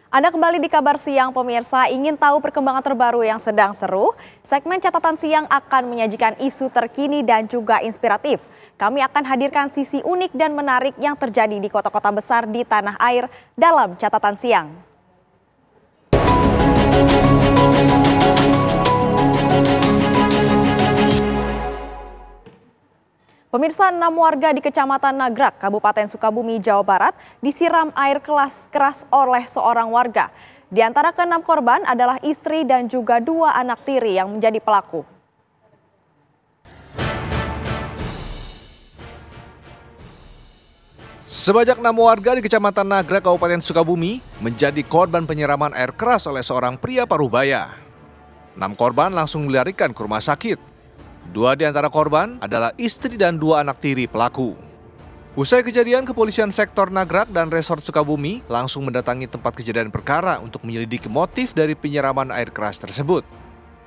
Anda kembali di Kabar Siang pemirsa, ingin tahu perkembangan terbaru yang sedang seru? Segmen Catatan Siang akan menyajikan isu terkini dan juga inspiratif. Kami akan hadirkan sisi unik dan menarik yang terjadi di kota-kota besar di tanah air dalam Catatan Siang. Pemirsa, 6 warga di Kecamatan Nagrak, Kabupaten Sukabumi, Jawa Barat disiram air keras oleh seorang warga. Di antara ke-6 korban adalah istri dan juga 2 anak tiri yang menjadi pelaku. Sebanyak 6 warga di Kecamatan Nagrak, Kabupaten Sukabumi menjadi korban penyiraman air keras oleh seorang pria Parubaya. 6 korban langsung dilarikan ke rumah sakit. 2 di antara korban adalah istri dan 2 anak tiri pelaku. Usai kejadian, kepolisian sektor Nagrak dan Resort Sukabumi langsung mendatangi tempat kejadian perkara untuk menyelidiki motif dari penyiraman air keras tersebut.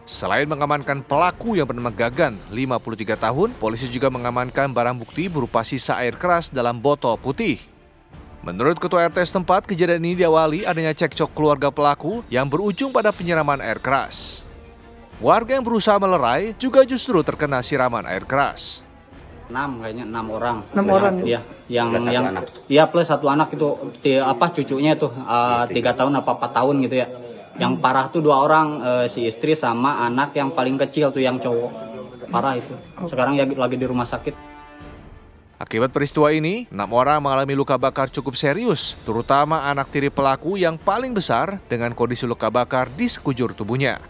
Selain mengamankan pelaku yang bernama Gagan, 53 tahun, polisi juga mengamankan barang bukti berupa sisa air keras dalam botol putih. Menurut Ketua RT setempat, kejadian ini diawali adanya cekcok keluarga pelaku yang berujung pada penyiraman air keras. Warga yang berusaha melerai juga justru terkena siraman air keras. 6 orang. 6 orang. Iya, yang plus 1 anak itu cucunya itu 3 tahun apa 4 tahun gitu ya. Yang parah tuh 2 orang, si istri sama anak yang paling kecil tuh yang cowok. Parah itu. Sekarang ya lagi di rumah sakit. Akibat peristiwa ini, 6 orang mengalami luka bakar cukup serius, terutama anak tiri pelaku yang paling besar dengan kondisi luka bakar di sekujur tubuhnya.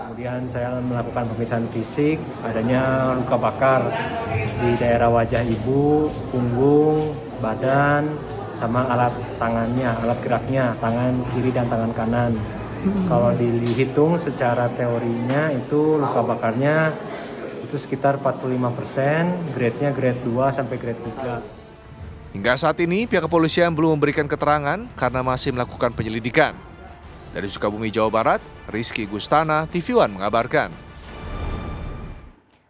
Kemudian saya melakukan pemeriksaan fisik, adanya luka bakar di daerah wajah ibu, punggung, badan, sama alat tangannya, alat geraknya, tangan kiri dan tangan kanan. Kalau dihitung secara teorinya itu luka bakarnya itu sekitar 45%, grade-nya grade 2 sampai grade 3. Hingga saat ini pihak kepolisian belum memberikan keterangan karena masih melakukan penyelidikan. Dari Sukabumi, Jawa Barat, Rizky Gustana, TV One mengabarkan.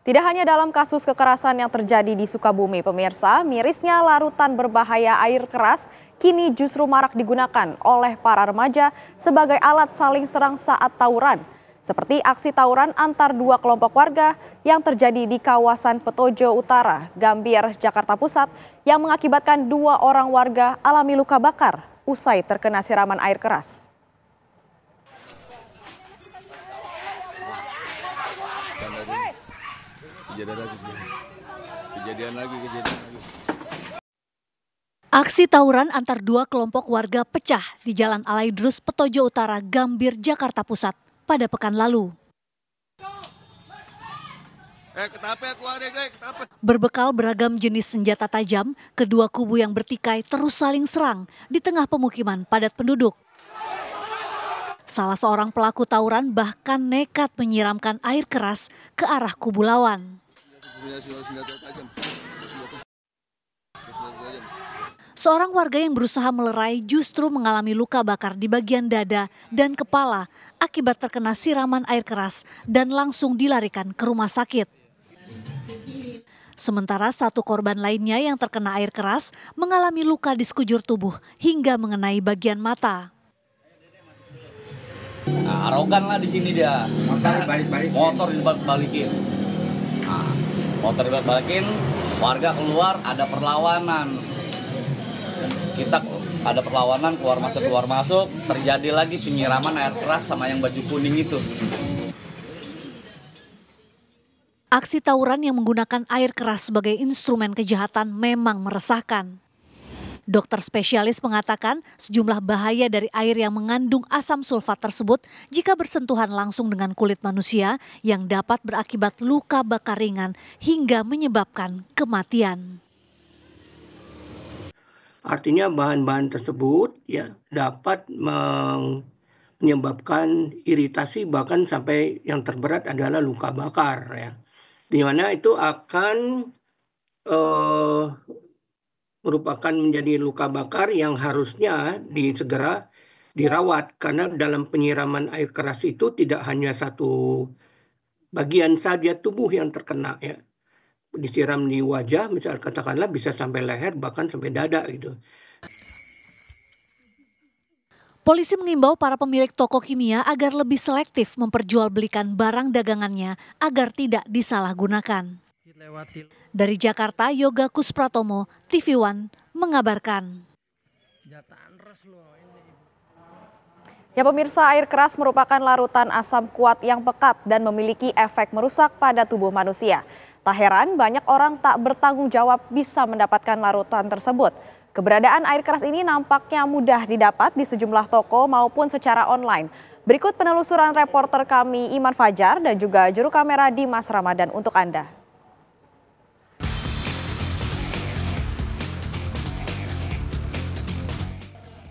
Tidak hanya dalam kasus kekerasan yang terjadi di Sukabumi, pemirsa, mirisnya larutan berbahaya air keras kini justru marak digunakan oleh para remaja sebagai alat saling serang saat tawuran. Seperti aksi tawuran antar 2 kelompok warga yang terjadi di kawasan Petojo Utara, Gambir, Jakarta Pusat yang mengakibatkan 2 orang warga alami luka bakar usai terkena siraman air keras. Kejadian lagi. Aksi tawuran antar 2 kelompok warga pecah di Jalan Alaidrus, Petojo Utara, Gambir, Jakarta Pusat pada pekan lalu. Berbekal beragam jenis senjata tajam, kedua kubu yang bertikai terus saling serang di tengah pemukiman padat penduduk. Salah seorang pelaku tawuran bahkan nekat menyiramkan air keras ke arah kubu lawan. Seorang warga yang berusaha melerai justru mengalami luka bakar di bagian dada dan kepala akibat terkena siraman air keras dan langsung dilarikan ke rumah sakit. Sementara 1 korban lainnya yang terkena air keras mengalami luka di sekujur tubuh hingga mengenai bagian mata. Nah, arogan lah di sini dia. Motor dibalik-balikin. Nah, motor dibalik-balikin, warga keluar, ada perlawanan. Kita ada perlawanan, keluar masuk, terjadi lagi penyiraman air keras sama yang baju kuning itu. Aksi tawuran yang menggunakan air keras sebagai instrumen kejahatan memang meresahkan. Dokter spesialis mengatakan sejumlah bahaya dari air yang mengandung asam sulfat tersebut jika bersentuhan langsung dengan kulit manusia yang dapat berakibat luka bakar ringan hingga menyebabkan kematian. Artinya bahan-bahan tersebut ya dapat menyebabkan iritasi bahkan sampai yang terberat adalah luka bakar ya. Di mana itu akan merupakan menjadi luka bakar yang harusnya segera dirawat karena dalam penyiraman air keras itu tidak hanya satu bagian saja tubuh yang terkena ya. Disiram di wajah, misal katakanlah bisa sampai leher bahkan sampai dada gitu. Polisi mengimbau para pemilik toko kimia agar lebih selektif memperjualbelikan barang dagangannya agar tidak disalahgunakan. Dari Jakarta, Yoga Kuspratomo, TV One mengabarkan. Ya pemirsa, air keras merupakan larutan asam kuat yang pekat dan memiliki efek merusak pada tubuh manusia. Tak heran banyak orang tak bertanggung jawab bisa mendapatkan larutan tersebut. Keberadaan air keras ini nampaknya mudah didapat di sejumlah toko maupun secara online. Berikut penelusuran reporter kami Iman Fajar dan juga juru kamera Dimas Ramadan untuk Anda.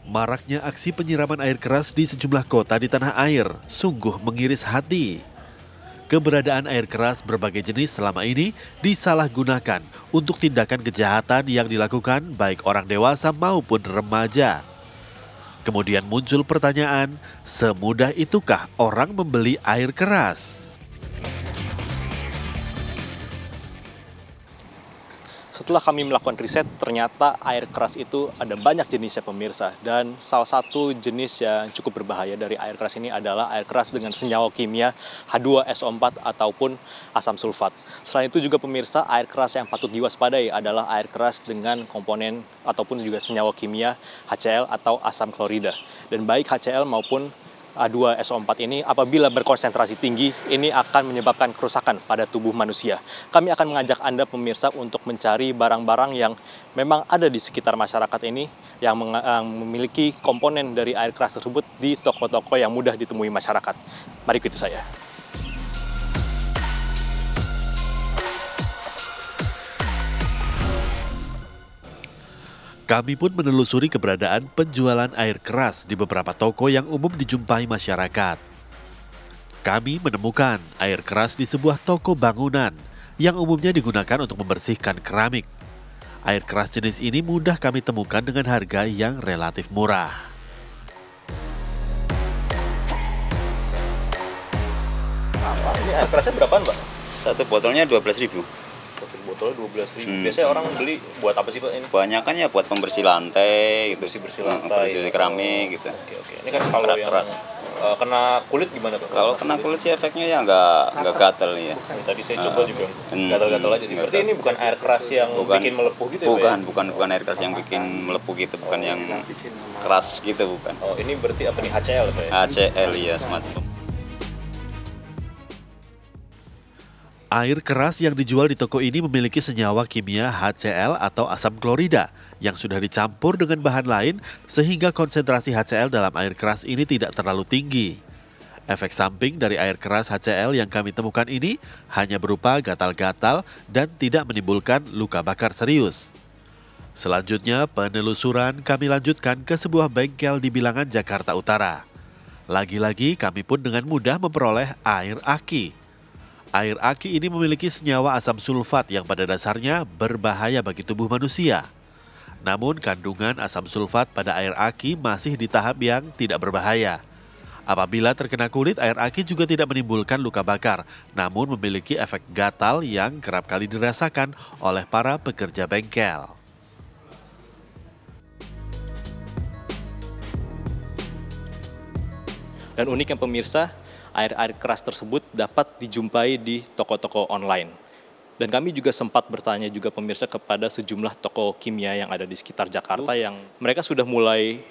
Maraknya aksi penyiraman air keras di sejumlah kota di tanah air sungguh mengiris hati. Keberadaan air keras berbagai jenis selama ini disalahgunakan untuk tindakan kejahatan yang dilakukan baik orang dewasa maupun remaja. Kemudian muncul pertanyaan, semudah itukah orang membeli air keras? Setelah kami melakukan riset, ternyata air keras itu ada banyak jenisnya pemirsa. Dan salah satu jenis yang cukup berbahaya dari air keras ini adalah air keras dengan senyawa kimia H2SO4 ataupun asam sulfat. Selain itu juga pemirsa, air keras yang patut diwaspadai adalah air keras dengan komponen ataupun juga senyawa kimia HCl atau asam klorida. Dan baik HCl maupun H2SO4 ini apabila berkonsentrasi tinggi, ini akan menyebabkan kerusakan pada tubuh manusia. Kami akan mengajak Anda pemirsa untuk mencari barang-barang yang memang ada di sekitar masyarakat ini yang memiliki komponen dari air keras tersebut di toko-toko yang mudah ditemui masyarakat. Mari ikuti saya. Kami pun menelusuri keberadaan penjualan air keras di beberapa toko yang umum dijumpai masyarakat. Kami menemukan air keras di sebuah toko bangunan yang umumnya digunakan untuk membersihkan keramik. Air keras jenis ini mudah kami temukan dengan harga yang relatif murah. Ini air kerasnya berapaan, Mbak? Satu botolnya 12.000. Botolnya 12.000. Biasanya orang beli buat apa sih, Pak, ini? Kebanyakan ya buat pembersih lantai gitu. Bersih lantai. Bersih keramik gitu. Oke. Ini kan kalau yang kena kulit gimana, Pak? Kalau kena kulit sih efeknya ya nggak gatel ya. Tadi saya coba juga gatal-gatal aja sih. Berarti ini bukan air keras yang bikin melepuh gitu ya, Pak? Bukan air keras yang bikin melepuh gitu, bukan yang keras gitu, bukan. Oh, ini berarti apa nih, HCl, Pak ya? HCl ya, semacam. Air keras yang dijual di toko ini memiliki senyawa kimia HCl atau asam klorida yang sudah dicampur dengan bahan lain sehingga konsentrasi HCl dalam air keras ini tidak terlalu tinggi. Efek samping dari air keras HCl yang kami temukan ini hanya berupa gatal-gatal dan tidak menimbulkan luka bakar serius. Selanjutnya penelusuran kami lanjutkan ke sebuah bengkel di Bilangan, Jakarta Utara. Lagi-lagi kami pun dengan mudah memperoleh air aki. Air aki ini memiliki senyawa asam sulfat yang pada dasarnya berbahaya bagi tubuh manusia. Namun kandungan asam sulfat pada air aki masih di tahap yang tidak berbahaya. Apabila terkena kulit, air aki juga tidak menimbulkan luka bakar, namun memiliki efek gatal yang kerap kali dirasakan oleh para pekerja bengkel. Dan uniknya pemirsa, air keras tersebut dapat dijumpai di toko-toko online. Dan kami juga sempat bertanya juga pemirsa kepada sejumlah toko kimia yang ada di sekitar Jakarta yang mereka sudah mulai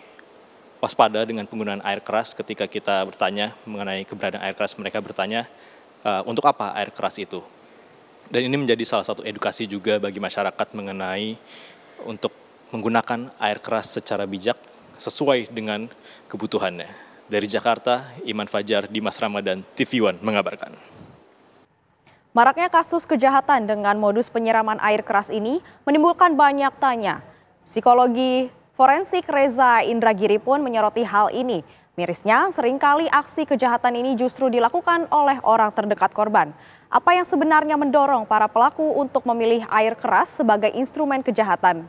waspada dengan penggunaan air keras. Ketika kita bertanya mengenai keberadaan air keras, mereka bertanya untuk apa air keras itu. Dan ini menjadi salah satu edukasi juga bagi masyarakat mengenai untuk menggunakan air keras secara bijak sesuai dengan kebutuhannya. Dari Jakarta, Iman Fajar, Dimas Ramadan, TV One mengabarkan. Maraknya kasus kejahatan dengan modus penyiraman air keras ini menimbulkan banyak tanya. Psikologi forensik Reza Indragiri pun menyoroti hal ini. Mirisnya, seringkali aksi kejahatan ini justru dilakukan oleh orang terdekat korban. Apa yang sebenarnya mendorong para pelaku untuk memilih air keras sebagai instrumen kejahatan?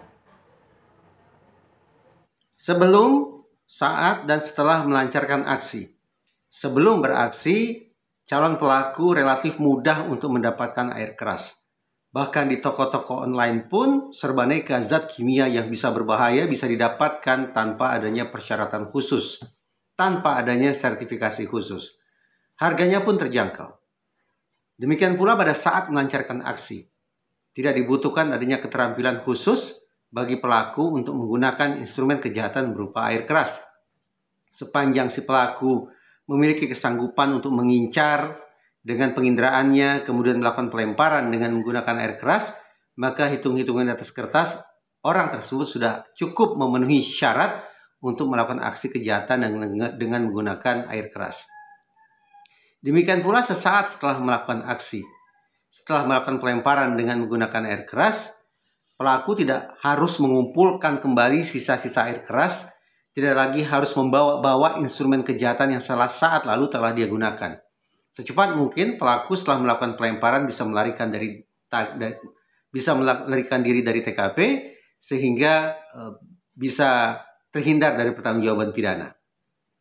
Sebelum, saat, dan setelah melancarkan aksi. Sebelum beraksi, calon pelaku relatif mudah untuk mendapatkan air keras. Bahkan di toko-toko online pun, serbaneka zat kimia yang bisa berbahaya bisa didapatkan tanpa adanya persyaratan khusus. tanpa adanya sertifikasi khusus. Harganya pun terjangkau. Demikian pula pada saat melancarkan aksi. Tidak dibutuhkan adanya keterampilan khusus bagi pelaku untuk menggunakan instrumen kejahatan berupa air keras. Sepanjang si pelaku memiliki kesanggupan untuk mengincar dengan penginderaannya, kemudian melakukan pelemparan dengan menggunakan air keras, maka hitung-hitungan di atas kertas, orang tersebut sudah cukup memenuhi syarat untuk melakukan aksi kejahatan dengan menggunakan air keras. Demikian pula sesaat setelah melakukan aksi. Setelah melakukan pelemparan dengan menggunakan air keras, pelaku tidak harus mengumpulkan kembali sisa-sisa air keras, tidak lagi harus membawa instrumen kejahatan yang saat lalu telah dia gunakan. Secepat mungkin pelaku setelah melakukan pelemparan bisa melarikan diri dari TKP sehingga bisa terhindar dari pertanggungjawaban pidana.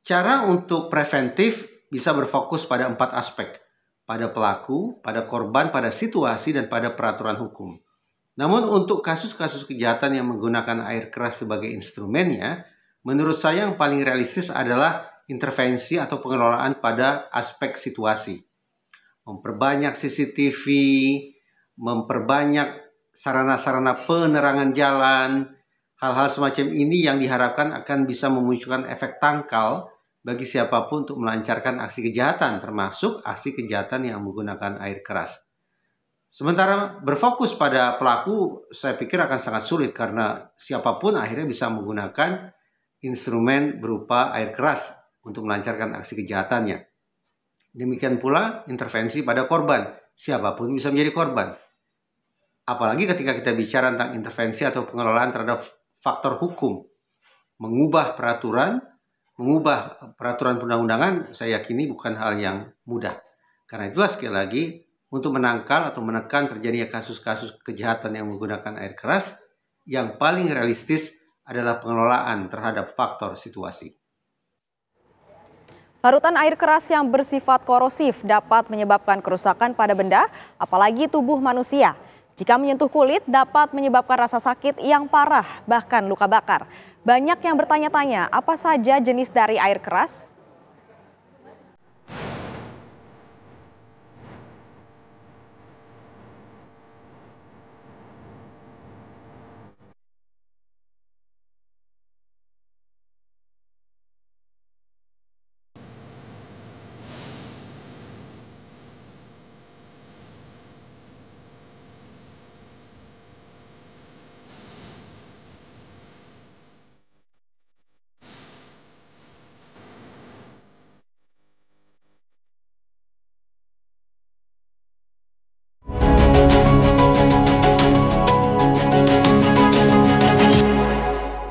Cara untuk preventif bisa berfokus pada 4 aspek, pada pelaku, pada korban, pada situasi, dan pada peraturan hukum. Namun untuk kasus-kasus kejahatan yang menggunakan air keras sebagai instrumennya, menurut saya yang paling realistis adalah intervensi atau pengelolaan pada aspek situasi. Memperbanyak CCTV, memperbanyak sarana-sarana penerangan jalan, hal-hal semacam ini yang diharapkan akan bisa memunculkan efek tangkal bagi siapapun untuk melancarkan aksi kejahatan, termasuk aksi kejahatan yang menggunakan air keras. Sementara berfokus pada pelaku, saya pikir akan sangat sulit karena siapapun akhirnya bisa menggunakan instrumen berupa air keras untuk melancarkan aksi kejahatannya. Demikian pula intervensi pada korban, siapapun bisa menjadi korban. Apalagi ketika kita bicara tentang intervensi atau pengelolaan terhadap faktor hukum, mengubah peraturan perundang-undangan, saya yakini bukan hal yang mudah. Karena itulah sekali lagi, untuk menangkal atau menekan terjadinya kasus-kasus kejahatan yang menggunakan air keras, yang paling realistis adalah pengelolaan terhadap faktor situasi. Larutan air keras yang bersifat korosif dapat menyebabkan kerusakan pada benda, apalagi tubuh manusia. Jika menyentuh kulit, dapat menyebabkan rasa sakit yang parah, bahkan luka bakar. Banyak yang bertanya-tanya, apa saja jenis dari air keras?